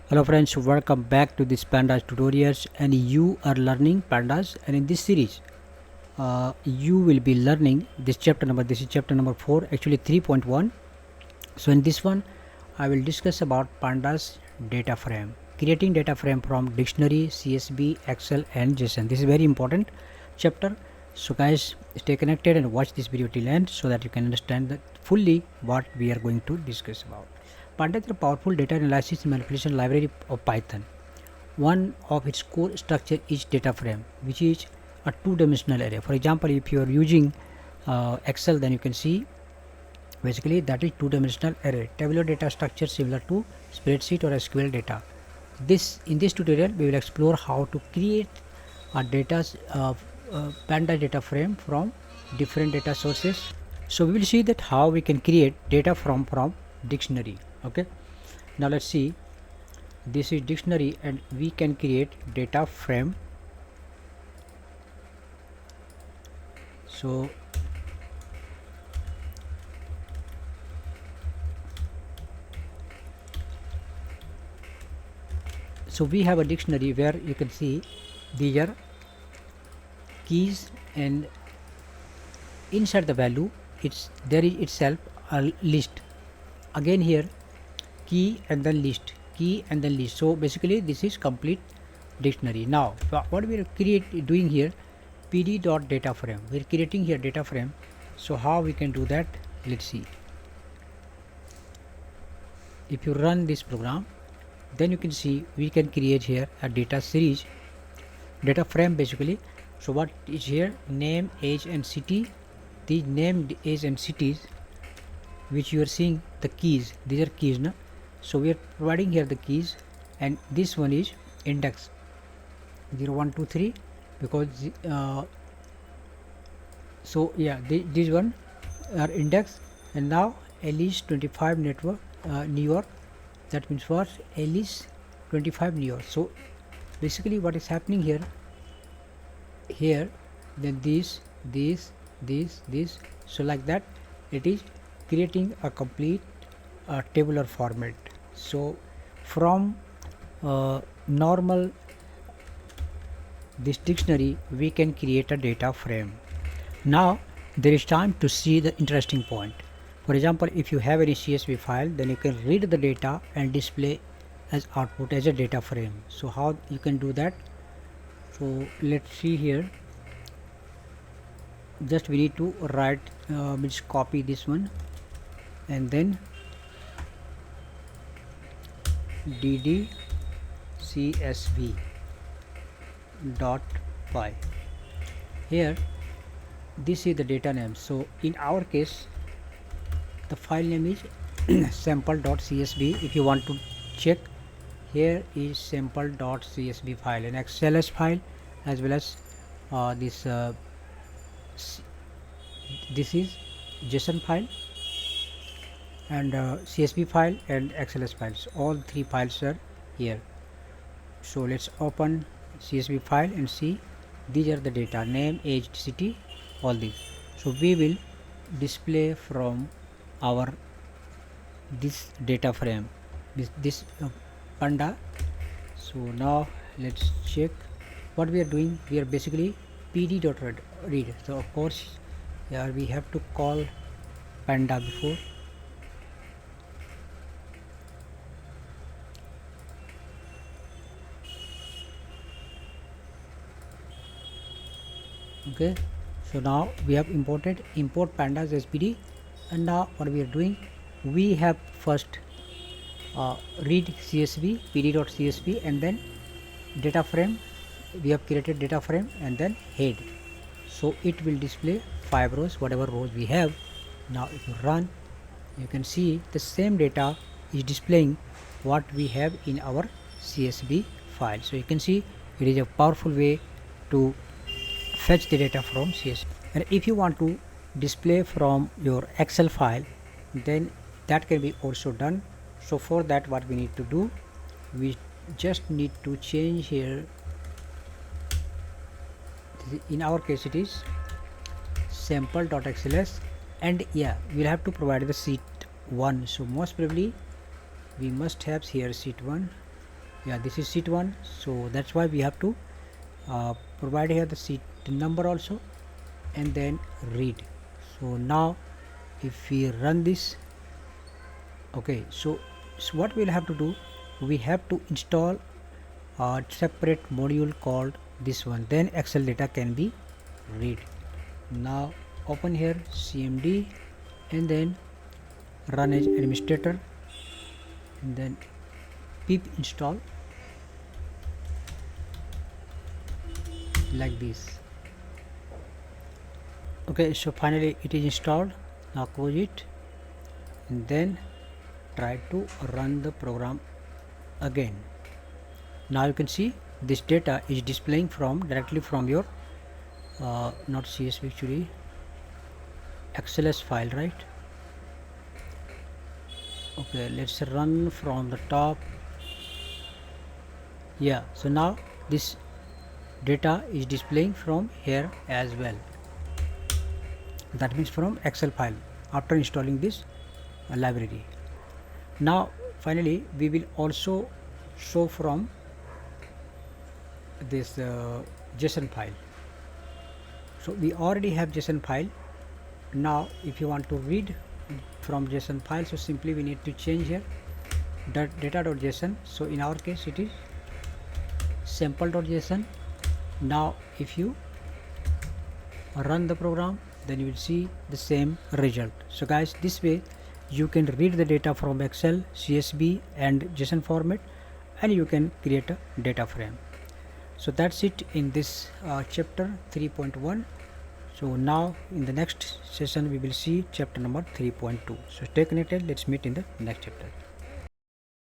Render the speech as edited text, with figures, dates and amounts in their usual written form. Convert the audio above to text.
Hello friends, welcome back to this Pandas tutorials, and you are learning Pandas, and in this series you will be learning this is chapter number 4, actually 3.1. So in this one I will discuss about Pandas data frame, creating data frame from dictionary, CSV, Excel and JSON. This is very important chapter, so guys stay connected and watch this video till end so that you can understand that fully what we are going to discuss about. Pandas is a powerful data analysis and manipulation library of Python. One of its core structure is data frame, which is a two-dimensional array. For example, if you are using Excel, then you can see basically that is two-dimensional array. Tabular data structure similar to spreadsheet or SQL data. In this tutorial, we will explore how to create a Pandas data frame from different data sources. So we will see that how we can create data from dictionary. Okay, now let's see. This is dictionary and we can create data frame. So we have a dictionary where you can see these are keys, and inside the value there is itself a list. Again here key and then list, key and then list. So basically this is complete dictionary. Now what we are doing here, pd.dataframe, we are creating here data frame. So how we can do that, let's see. If you run this program, then you can see we can create here a data series, data frame basically. So what is here, name, age and city. These name, age and cities which you are seeing the keys, these are keys now. So we are providing here the keys, and this one is index 0 1 2 3 because so yeah, these one are index. And now Alice 25 network New York, that means what, Alice 25 New York. So basically what is happening here, then this, so like that it is creating a complete tabular format. So from normal this dictionary we can create a data frame. Now there is time to see the interesting point. For example, if you have any CSV file, then you can read the data and display as output as a data frame. So how you can do that? So let's see here. Just we need to write means copy this one and then dd csv dot py. Here this is the data name. So in our case the file name is sample.csv. if you want to check, here is sample.csv file, an XLS file, as well as this is JSON file and CSV file and XLS files. All three files are here. So let's open CSV file and see these are the data, name, age, city, all these. So we will display from our this data frame, this panda. So now let's check what we are doing. We are basically pd.read. So of course here we have to call panda before. Okay, so now we have import pandas spd, and now what we are doing, we have first read csv, pd.csv, and then data frame. We have created data frame and then head. So it will display 5 rows, whatever rows we have. Now if you run, you can see the same data is displaying what we have in our CSV file. So you can see it is a powerful way to fetch the data from CSV. And if you want to display from your Excel file, then that can be also done. So for that, what we need to do, we just need to change here. In our case it is sample.xls, and yeah, we'll have to provide the sheet 1. So most probably we must have here sheet 1. Yeah, this is sheet 1, so that's why we have to provide here the sheet number also, and then read. So now if we run this, okay, so what we'll have to do, we have to install a separate module called this one, then Excel data can be read. Now open here cmd and then run as administrator, and then pip install like this. Okay, so finally it is installed. Now close it and then try to run the program again. Now you can see this data is displaying from directly from your not CSV, actually XLS file, right? Okay, let's run from the top. Yeah, so now this data is displaying from here as well, that means from Excel file after installing this library. Now finally we will also show from this JSON file. So we already have JSON file. Now if you want to read from JSON file, so simply we need to change here data.json. so in our case it is sample.json. now if you run the program, then you will see the same result. So guys, this way you can read the data from Excel, CSV and JSON format, and you can create a data frame. So that's it in this chapter 3.1. so now in the next session we will see chapter number 3.2. so stay connected, let's meet in the next chapter.